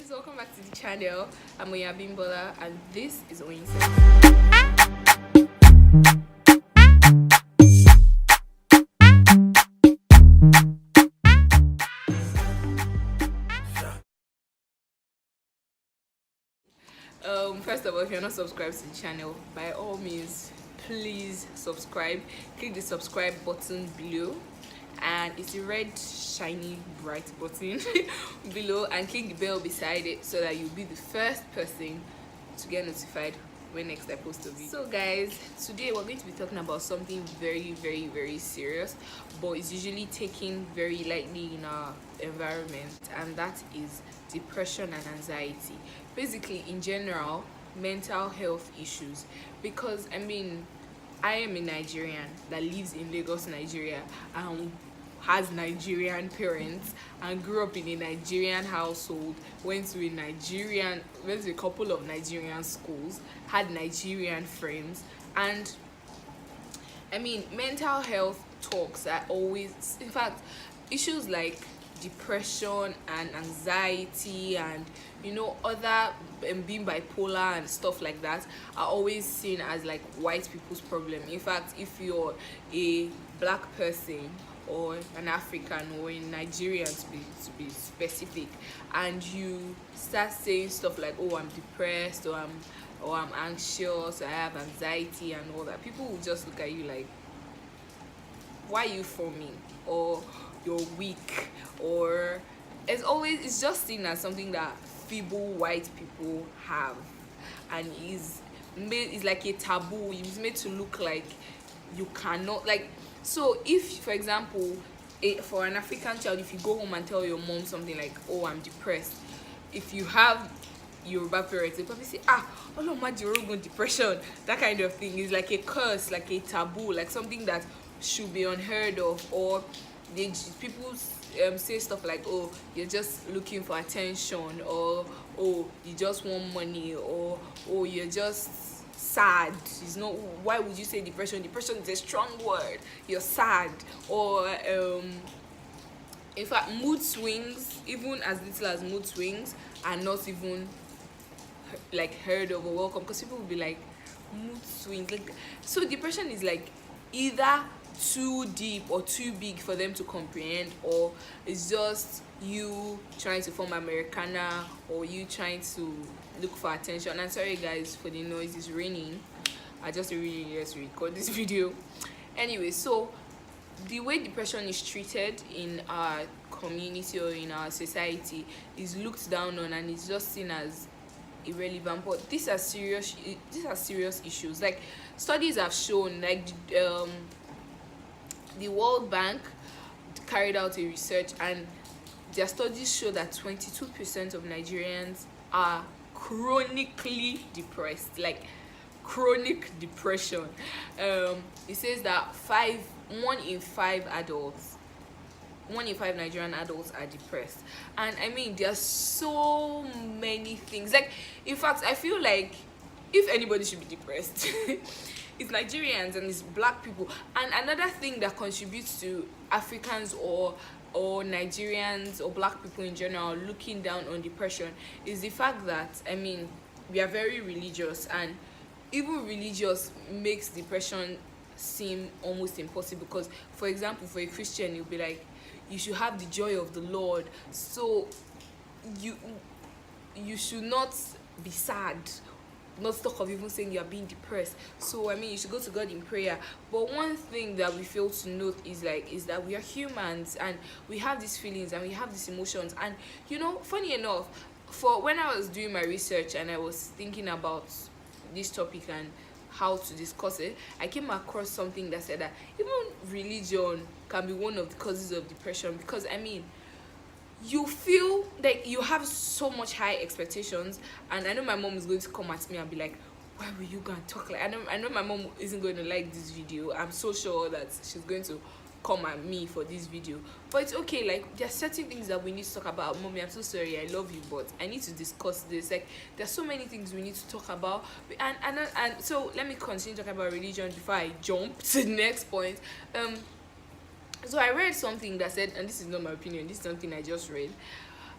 guys, welcome back to the channel. I'm Oya Bimbola and this is Oyinse. First of all, if you're not subscribed to the channel, by all means please subscribe. Click the subscribe button below, and it's a red shiny bright button below, and click the bell beside it so that you'll be the first person to get notified when next I post a video. So guys, today we're going to be talking about something very serious, but it's usually taken very lightly in our environment, and that is depression and anxiety. Basically, in general, mental health issues. Because I am a Nigerian that lives in Lagos, Nigeria, and has Nigerian parents, and grew up in a Nigerian household, went to a couple of Nigerian schools, had Nigerian friends, and mental health talks are always, in fact, issues like depression and anxiety and other being bipolar and stuff like that are always seen as like white people's problem. In fact, if you're a black person or an African or a Nigerian to be specific, and you start saying stuff like, oh, I'm depressed, or I'm anxious, or I have anxiety and all that, people will just look at you like, why are you forming, or you're weak, or it's just seen as something that feeble white people have, and is like a taboo. It's made to look like you cannot, like, so if, for example, for an African child, if you go home and tell your mom something like, oh, I'm depressed, if you have Yoruba parents, they probably say, depression, that kind of thing is like a curse, like a taboo, like something that should be unheard of. Or people say stuff like, oh, you're just looking for attention, or oh, you just want money, or oh, you're just sad. It's not, why would you say depression is a strong word, you're sad. Or in fact, mood swings, even as little as mood swings, are not even like heard of or welcome, because people will be like, mood swings, like, so depression is like either too deep or too big for them to comprehend, or it's just you trying to form Americana, or you trying to look for attention. And sorry guys for the noise, it's raining. I just really need to record this video. Anyway, so the way depression is treated in our community or in our society is looked down on, and it's just seen as irrelevant. But these are serious issues. Like, studies have shown, like the World Bank carried out a research, and their studies show that 22% of Nigerians are chronically depressed, like chronic depression. It says that 1 in 5 Nigerian adults are depressed. And there's so many things. Like, in fact, I feel like if anybody should be depressed, it's Nigerians and it's black people. And another thing that contributes to Africans or Nigerians or black people in general looking down on depression is the fact that we are very religious, and even religious makes depression seem almost impossible. Because, for example, for a Christian, you'll be like, you should have the joy of the Lord, so you should not be sad, not talk of even saying you are being depressed. So you should go to God in prayer. But one thing that we fail to note is that we are humans, and we have these feelings and we have these emotions. And funny enough, for when I was doing my research and I was thinking about this topic and how to discuss it, I came across something that said that even religion can be one of the causes of depression. Because you feel like you have so much high expectations, and I know my mom is going to come at me and be like, why will you go and talk like, I know my mom isn't going to like this video. I'm so sure that she's going to come at me for this video, but it's okay. Like, there are certain things that we need to talk about. Mommy, I'm so sorry, I love you, but I need to discuss this. Like, there's so many things we need to talk about, and so let me continue talking about religion before I jump to the next point. So I read something that said, and this is not my opinion, this is something I just read.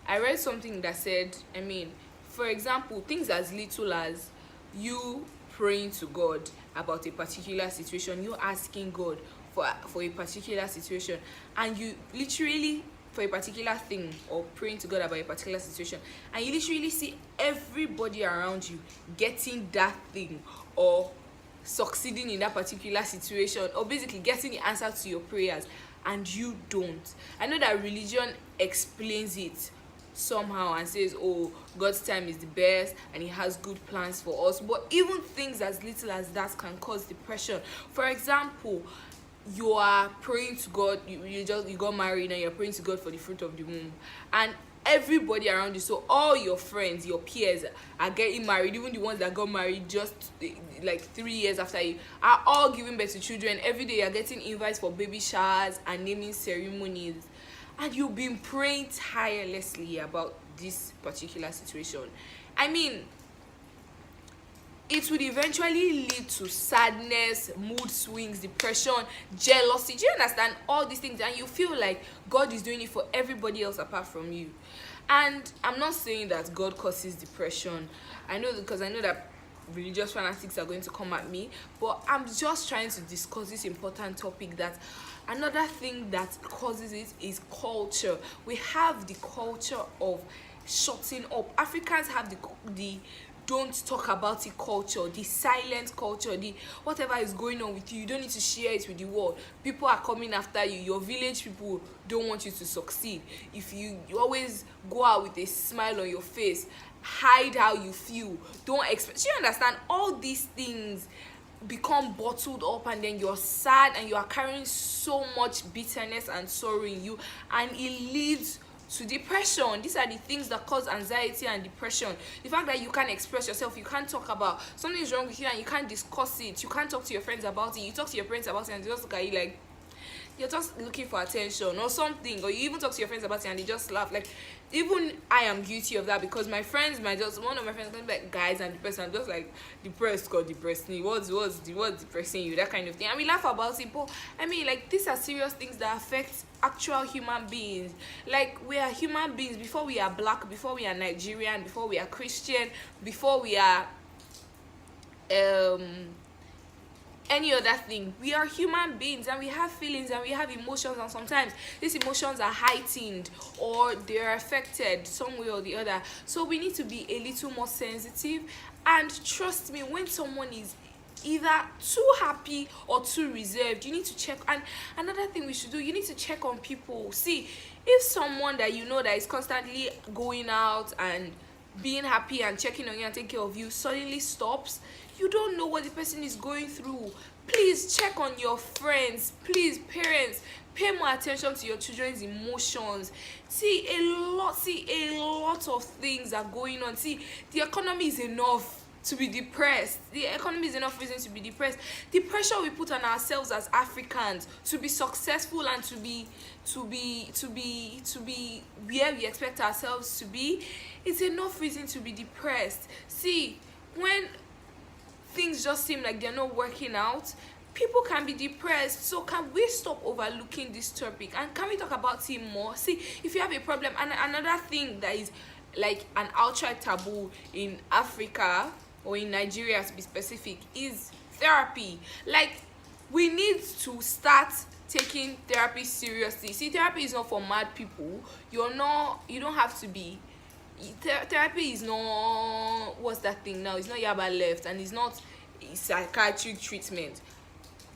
I read something that said, I mean, for example, things as little as you praying to God about a particular situation, you asking God for a particular situation, and you literally, for a particular thing, or praying to God about a particular situation, and you literally see everybody around you getting that thing, or succeeding in that particular situation, or basically getting the answer to your prayers, and you don't. I know that religion explains it somehow and says, oh, God's time is the best and he has good plans for us, but even things as little as that can cause depression. For example, you are praying to God, you got married and you're praying to God for the fruit of the womb, and everybody around you, so all your friends, your peers, are getting married. Even the ones that got married just like 3 years after you, are all giving birth to children. Every day you're getting invites for baby showers and naming ceremonies, and you've been praying tirelessly about this particular situation. I mean, it would eventually lead to sadness, mood swings, depression, jealousy. Do you understand all these things? And you feel like God is doing it for everybody else apart from you. And I'm not saying that God causes depression. I know, because I know that religious fanatics are going to come at me, but I'm just trying to discuss this important topic, that another thing that causes it is culture. We have the culture of shutting up. Africans have the don't talk about it culture, the silent culture, the whatever is going on with you, you don't need to share it with the world. People are coming after you. Your village people don't want you to succeed. If you always go out with a smile on your face, hide how you feel, don't expect. You understand? All these things become bottled up, and then you're sad and you are carrying so much bitterness and sorrow in you, and it leads to depression. These are the things that cause anxiety and depression. The fact that you can't express yourself, you can't talk about something is wrong with you and you can't discuss it, you can't talk to your friends about it. You talk to your parents about it and they just look at you like you're just looking for attention or something, or you even talk to your friends about it and they just laugh. Like, even I am guilty of that, because my friends might just, one of my friends can be like, guys, I'm depressed. I'm just like, depressed, God depressed me, what's depressing you, that kind of thing, and we laugh about it. But I mean, like, these are serious things that affect actual human beings. Like, we are human beings before we are black, before we are Nigerian, before we are Christian, before we are any other thing. We are human beings and we have feelings and we have emotions, and sometimes these emotions are heightened or they are affected some way or the other. So we need to be a little more sensitive, and trust me, when someone is either too happy or too reserved, you need to check. And another thing we should do, you need to check on people. See, if someone that you know that is constantly going out and being happy and checking on you and taking care of you suddenly stops, you don't know what the person is going through. Please check on your friends. Please, parents, pay more attention to your children's emotions. See, a lot of things are going on. See, the economy is enough to be depressed. The economy is enough reason to be depressed. The pressure we put on ourselves as Africans to be successful and to be where we expect ourselves to be, it's enough reason to be depressed. See, when things just seem like they're not working out, people can be depressed. So can we stop overlooking this topic, and can we talk about it more? See, if you have a problem, and another thing that is like an outright taboo in Africa, or in Nigeria to be specific, is therapy. Like, we need to start taking therapy seriously. See, therapy is not for mad people. You don't have to be. Therapy is not, what's that thing now? It's not yaba left, and it's not psychiatric treatment.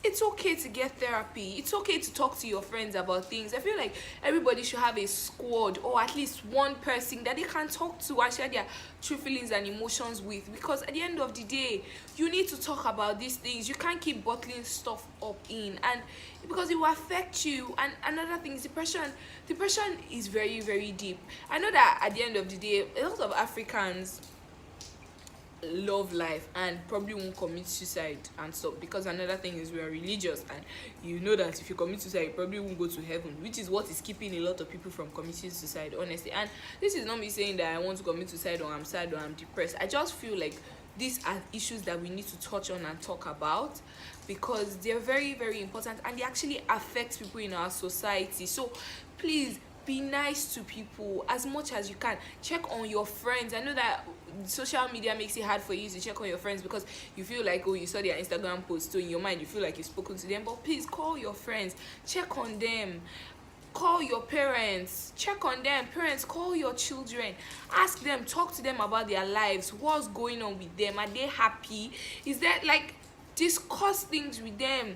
It's okay to get therapy. It's okay to talk to your friends about things. I feel like everybody should have a squad, or at least one person that they can talk to and share their true feelings and emotions with, because at the end of the day, you need to talk about these things. You can't keep bottling stuff up in, and because it will affect you. And another thing is depression. Depression is very, very deep. I know that at the end of the day, a lot of Africans love life and probably won't commit suicide and stuff, because another thing is we are religious, and you know that if you commit suicide you probably won't go to heaven, which is what is keeping a lot of people from committing suicide, honestly. And this is not me saying that I want to commit suicide or I'm sad or I'm depressed. I just feel like these are issues that we need to touch on and talk about, because they're very, very important and they actually affect people in our society. So please be nice to people as much as you can. Check on your friends. I know that social media makes it hard for you to check on your friends because you feel like, oh, you saw their Instagram post, so in your mind you feel like you've spoken to them. But please call your friends, check on them. Call your parents, check on them. Parents, call your children, ask them, talk to them about their lives. What's going on with them? Are they happy? Is that, like, discuss things with them.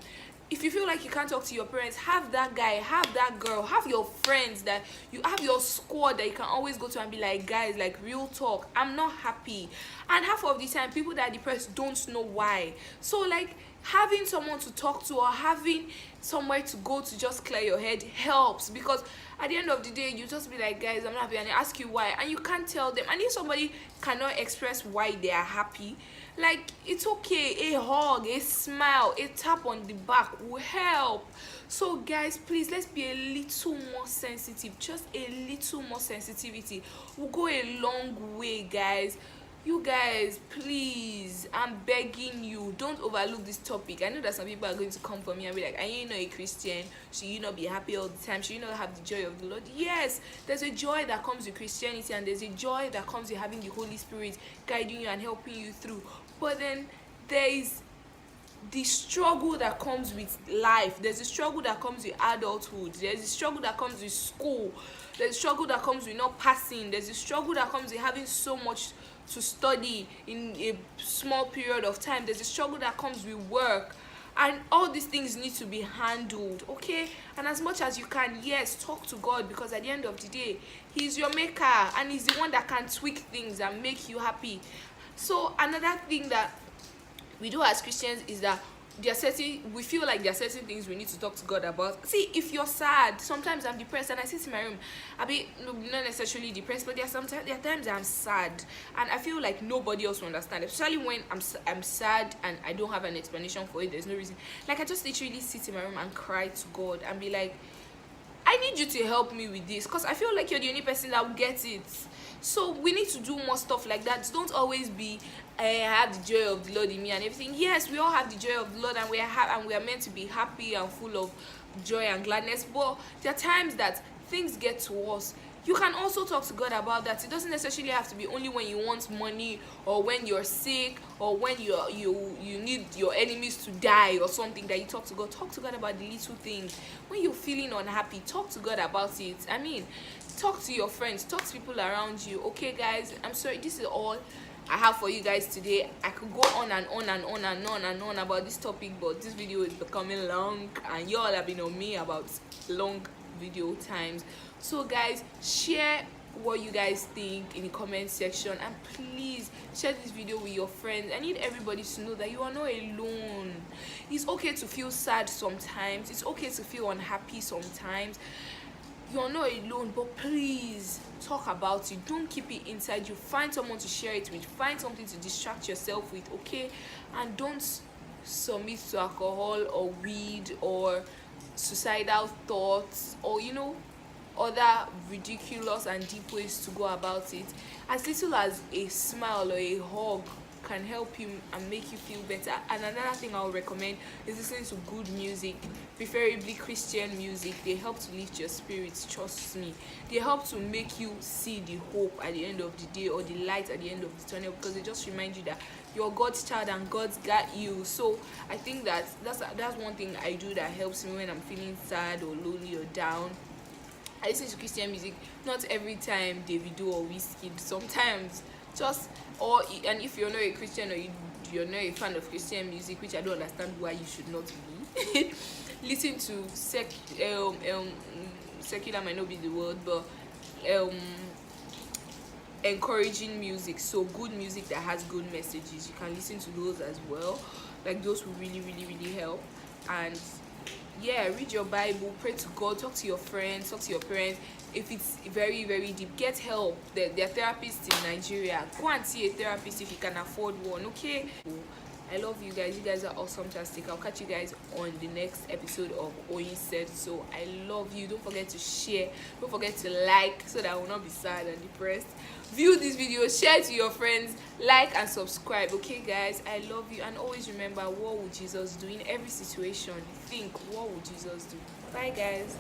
If you feel like you can't talk to your parents, have that guy, have that girl, have your friends, that you have your squad that you can always go to and be like, guys, like, real talk, I'm not happy. And half of the time people that are depressed don't know why. So, like, having someone to talk to or having somewhere to go to just clear your head helps, because at the end of the day you just be like, guys, I'm not happy, and they ask you why and you can't tell them. And if somebody cannot express why they are happy, like, it's okay. A hug, a smile, a tap on the back will help. So guys, please, let's be a little more sensitive. Just a little more sensitivity will go a long way, guys. You guys, please, I'm begging you, don't overlook this topic. I know that some people are going to come for me and be like, are you not a Christian? Should you not be happy all the time? Should you not have the joy of the Lord? Yes, there's a joy that comes with Christianity, and there's a joy that comes with having the Holy Spirit guiding you and helping you through. But then there is the struggle that comes with life. There's a struggle that comes with adulthood. There's a struggle that comes with school. There's a struggle that comes with not passing. There's a struggle that comes with having so much to study in a small period of time. There's a struggle that comes with work, and all these things need to be handled, okay? And as much as you can, yes, talk to God, because at the end of the day, he's your maker and he's the one that can tweak things and make you happy. So another thing that we do as Christians is that we feel like there are certain things we need to talk to God about. See, if you're sad, sometimes I'm depressed and I sit in my room, not necessarily depressed, but there are times I'm sad and I feel like nobody else will understand, especially when I'm sad and I don't have an explanation for it. There's no reason. Like, I just literally sit in my room and cry to God and be like, I need you to help me with this, because I feel like you're the only person that will get it. So we need to do more stuff like that. Don't always be, I have the joy of the Lord in me and everything. Yes, we all have the joy of the Lord, and we are meant to be happy and full of joy and gladness. But there are times that things get to us. You can also talk to God about that. It doesn't necessarily have to be only when you want money, or when you're sick, or when you need your enemies to die or something that you talk to God. Talk to God about the little things. When you're feeling unhappy, talk to God about it. I mean, talk to your friends, talk to people around you. Okay, guys, I'm sorry, this is all I have for you guys today. I could go on and on and on and on and on about this topic, but this video is becoming long, and y'all have been on me about long video times. So guys, share what you guys think in the comment section, and please share this video with your friends. I need everybody to know that you are not alone. It's okay to feel sad sometimes, it's okay to feel unhappy sometimes. You're not alone, but please talk about it. Don't keep it inside you. Find someone to share it with, find something to distract yourself with, okay? And don't submit to alcohol or weed or suicidal thoughts, or other ridiculous and deep ways to go about it. As little as a smile or a hug can help you and make you feel better. And another thing I would recommend is listening to good music, preferably Christian music. They help to lift your spirits, trust me. They help to make you see the hope at the end of the day, or the light at the end of the tunnel, because they just remind you that you're God's child and God's got you. So I think that's one thing I do that helps me when I'm feeling sad or lonely or down. I listen to Christian music, not every time Davido or Wizkid, sometimes and if you're not a Christian, or you're not a fan of Christian music, which I don't understand why you should not be, listen to secular might not be the word, but encouraging music. So good music that has good messages, you can listen to those as well. Like, those will really, really, really help. And yeah, read your Bible, pray to God, talk to your friends, talk to your parents. If it's very, very deep, get help. There are therapists in Nigeria. Go and see a therapist if you can afford one, okay? I love you guys. You guys are awesome, fantastic. I'll catch you guys on the next episode of Oyin Said So. I love you. Don't forget to share. Don't forget to like, so that I will not be sad and depressed. View this video, share it to your friends, like and subscribe. Okay, guys, I love you. And always remember, what would Jesus do in every situation? Think, what would Jesus do? Bye, guys.